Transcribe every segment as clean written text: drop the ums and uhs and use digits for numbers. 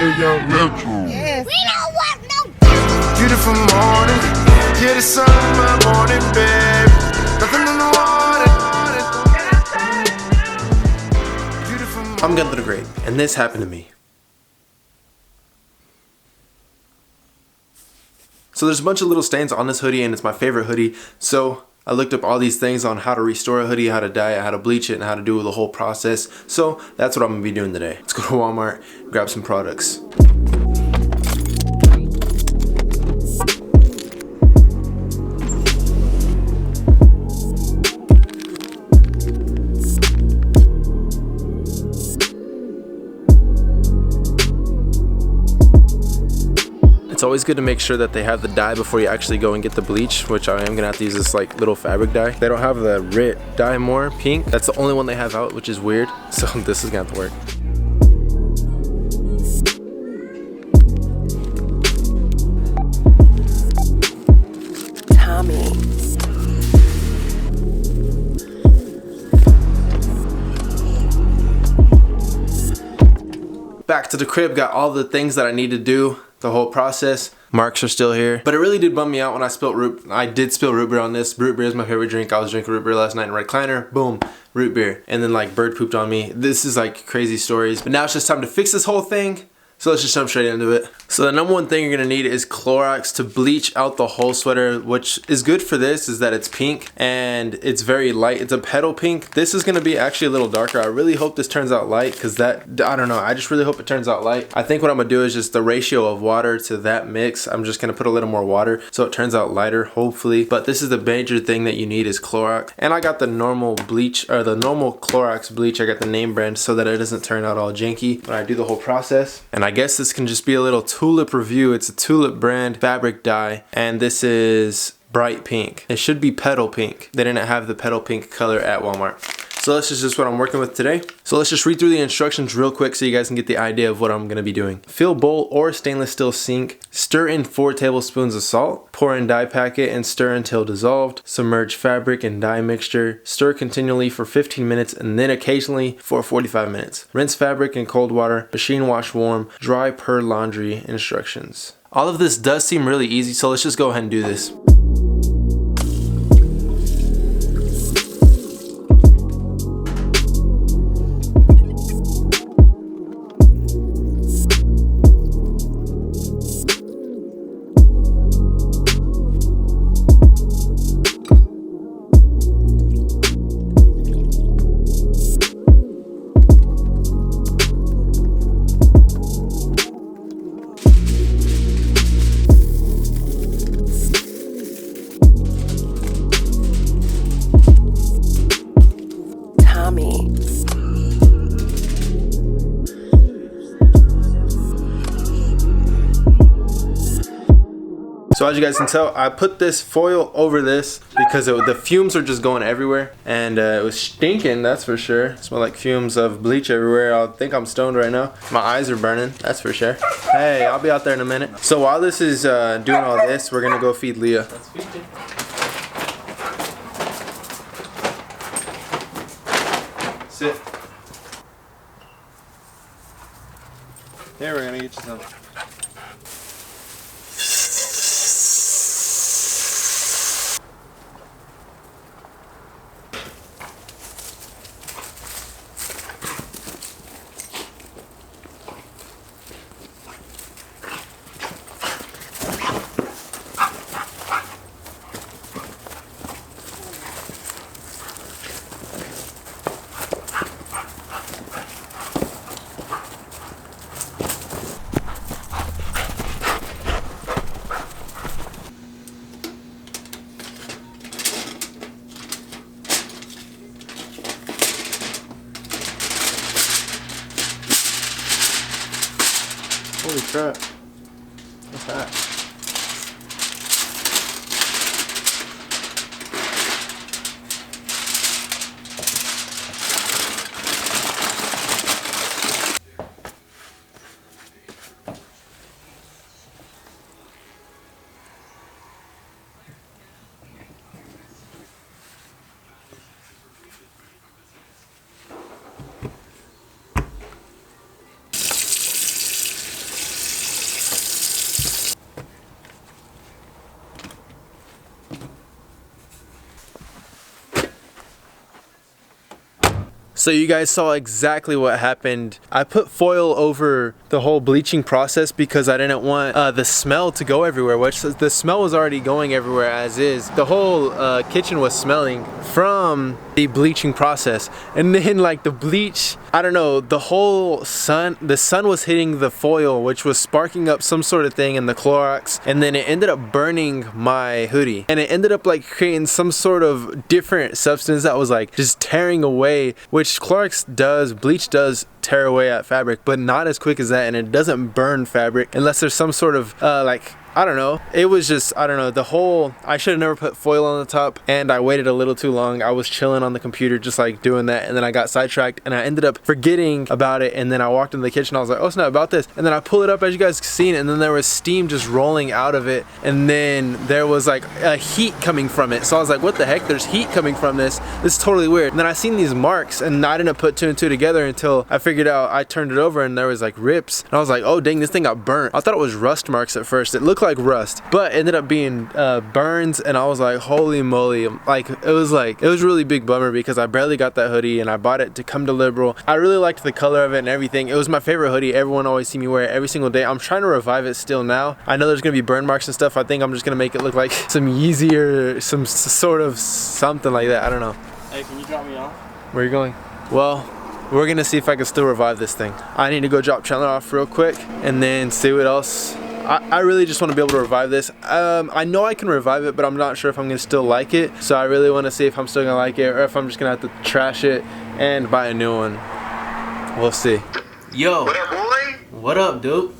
Yes. We don't want no beautiful morning. Yeah, the sun in my morning, babe. Nothing in the water. I'm Gunther the Great, and this happened to me. So there's a bunch of little stains on this hoodie, and it's my favorite hoodie. So I looked up all these things on how to restore a hoodie, how to dye it, how to bleach it, and how to do the whole process. So that's what I'm gonna be doing today. Let's go to Walmart, grab some products. It's always good to make sure that they have the dye before you actually go and get the bleach, which I am gonna have to use this like little fabric dye. They don't have the RIT dye more pink. That's the only one they have out, which is weird. So this is gonna have to work. Back to the crib, got all the things that I need to do, the whole process. Marks are still here, but it really did bum me out when I spilled root. I did spill root beer on this. Root beer is my favorite drink. I was drinking root beer last night in recliner. Boom, root beer. And then like bird pooped on me. This is like crazy stories. But now it's just time to fix this whole thing. So let's just jump straight into it. So the number one thing you're gonna need is Clorox to bleach out the whole sweater, which is good for this is that it's pink and it's very light. It's a petal pink. This is gonna be actually a little darker. I really hope this turns out light because that, I don't know, I just really hope it turns out light. I think what I'm gonna do is just the ratio of water to that mix. I'm just gonna put a little more water so it turns out lighter, hopefully. But this is the major thing that you need is Clorox. And I got the normal bleach, or the normal Clorox bleach. I got the name brand so that it doesn't turn out all janky when I do the whole process. And I guess this can just be a little tulip review. It's a tulip brand fabric dye, and this is bright pink. It should be petal pink. They didn't have the petal pink color at Walmart. So this is just what I'm working with today. So let's just read through the instructions real quick so you guys can get the idea of what I'm gonna be doing. Fill bowl or stainless steel sink. Stir in 4 tablespoons of salt. Pour in dye packet and stir until dissolved. Submerge fabric in dye mixture. Stir continually for 15 minutes and then occasionally for 45 minutes. Rinse fabric in cold water. Machine wash warm. Dry per laundry instructions. All of this does seem really easy, so let's just go ahead and do this. So as you guys can tell, I put this foil over this because the fumes are just going everywhere, and it was stinking, that's for sure. It smelled like fumes of bleach everywhere. I think I'm stoned right now. My eyes are burning, that's for sure. Hey, I'll be out there in a minute. So while this is doing all this, we're gonna go feed Leah. Let's feed you. Sit. Here, we're gonna get you some. Holy crap. What's that? So you guys saw exactly what happened. I put foil over the whole bleaching process because I didn't want the smell to go everywhere, which the smell was already going everywhere as is. The whole kitchen was smelling from the bleaching process. And then like the bleach, I don't know, the sun was hitting the foil, which was sparking up some sort of thing in the Clorox, and then it ended up burning my hoodie. And it ended up like creating some sort of different substance that was like just tearing away, which bleach does tear away at fabric, but not as quick as that, and it doesn't burn fabric unless there's some sort of like, I don't know. It was just, I don't know, I should have never put foil on the top, and I waited a little too long. I was chilling on the computer just like doing that, and then I got sidetracked and I ended up forgetting about it. And then I walked into the kitchen, I was like, oh, it's not about this. And then I pull it up, as you guys seen, and then there was steam just rolling out of it, and then there was like a heat coming from it. So I was like, what the heck, there's heat coming from this. This is totally weird. And then I seen these marks, and I didn't put two and two together until I figured out. I turned it over and there was like rips, and I was like, oh dang, this thing got burnt. I thought it was rust marks at first. It looked like rust, but ended up being burns, and I was like, holy moly. Like it was a really big bummer because I barely got that hoodie, and I bought it to come to Liberal. I really liked the color of it and everything. It was my favorite hoodie. Everyone always see me wear it every single day. I'm trying to revive it still now. I know there's gonna be burn marks and stuff. I think I'm just gonna make it look like some Yeezy or some sort of something like that. I don't know. Hey, can you drop me off? Where are you going? Well, we're gonna see if I can still revive this thing. I need to go drop Chandler off real quick and then see what else. I really just want to be able to revive this. I know I can revive it, but I'm not sure if I'm gonna still like it. So I really want to see if I'm still gonna like it, or if I'm just gonna have to trash it and buy a new one. We'll see. Yo. What up, boy? What up, dude?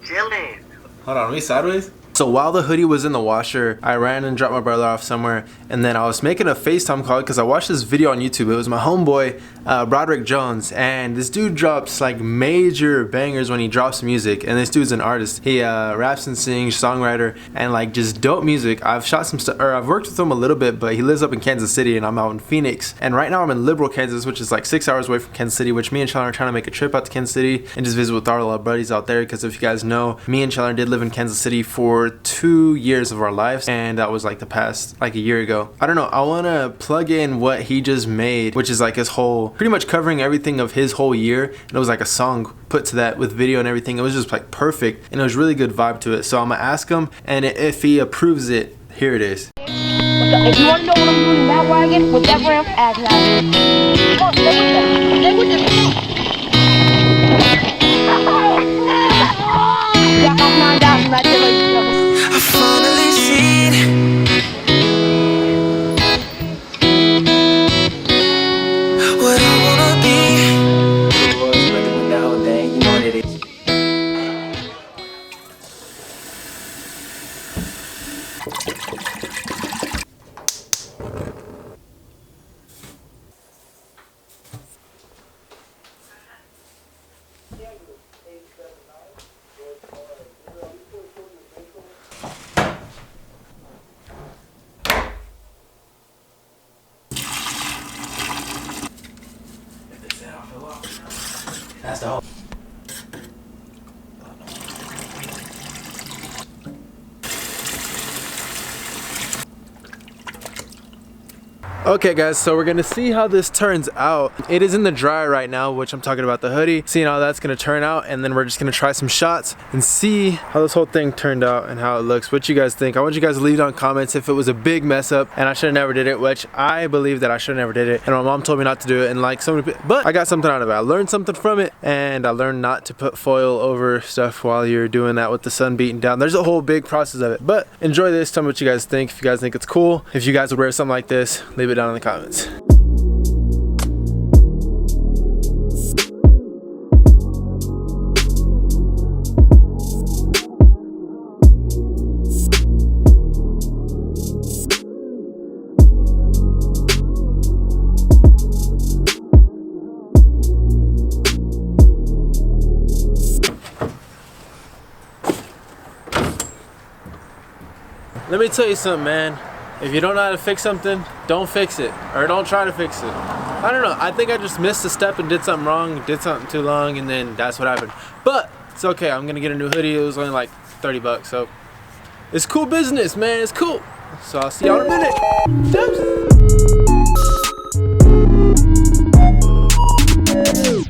Chillin'. Hold on, are we sideways? So while the hoodie was in the washer, I ran and dropped my brother off somewhere, and then I was making a FaceTime call because I watched this video on YouTube. It was my homeboy, Broderick Jones, and this dude drops like major bangers when he drops music, and this dude's an artist. He raps and sings, songwriter, and like just dope music. I've shot some stuff, or I've worked with him a little bit, but he lives up in Kansas City and I'm out in Phoenix. And right now I'm in Liberal, Kansas, which is like 6 hours away from Kansas City, which me and Chandler are trying to make a trip out to Kansas City and just visit with our little buddies out there, because if you guys know, me and Chandler did live in Kansas City for 2 years of our lives, and that was like the past, like a year ago. I don't know, I want to plug in what he just made, which is like his whole, pretty much covering everything of his whole year, and it was like a song put to that with video and everything. It was just like perfect, and it was really good vibe to it. So I'm gonna ask him, and if he approves it, here it is. If you want to know what I'm doing in that wagon, with that ramp, ask that. Come on, stay with them. Jack off 9,000, that's your lady. I finally seen what I wanna be. Boys, like the window, dang, you know what it is. That's the whole. Okay guys, so we're gonna see how this turns out. It is in the dryer right now, which I'm talking about the hoodie, seeing how that's gonna turn out, and then we're just gonna try some shots and see how this whole thing turned out and how it looks. What you guys think? I want you guys to leave down comments if it was a big mess up and I should have never did it, which I believe that I should have never did it, and my mom told me not to do it, and like so many people, but I got something out of it. I learned something from it, and I learned not to put foil over stuff while you're doing that with the sun beating down. There's a whole big process of it, but enjoy this. Tell me what you guys think. If you guys think it's cool, if you guys would wear something like this, leave it down in the comments. Let me tell you something, man. If you don't know how to fix something, don't fix it, or don't try to fix it. I don't know, I think I just missed a step and did something wrong, did something too long, and then that's what happened. But it's okay, I'm gonna get a new hoodie. It was only like 30 bucks, so it's cool business, man, it's cool. So I'll see y'all in a minute. Deuces.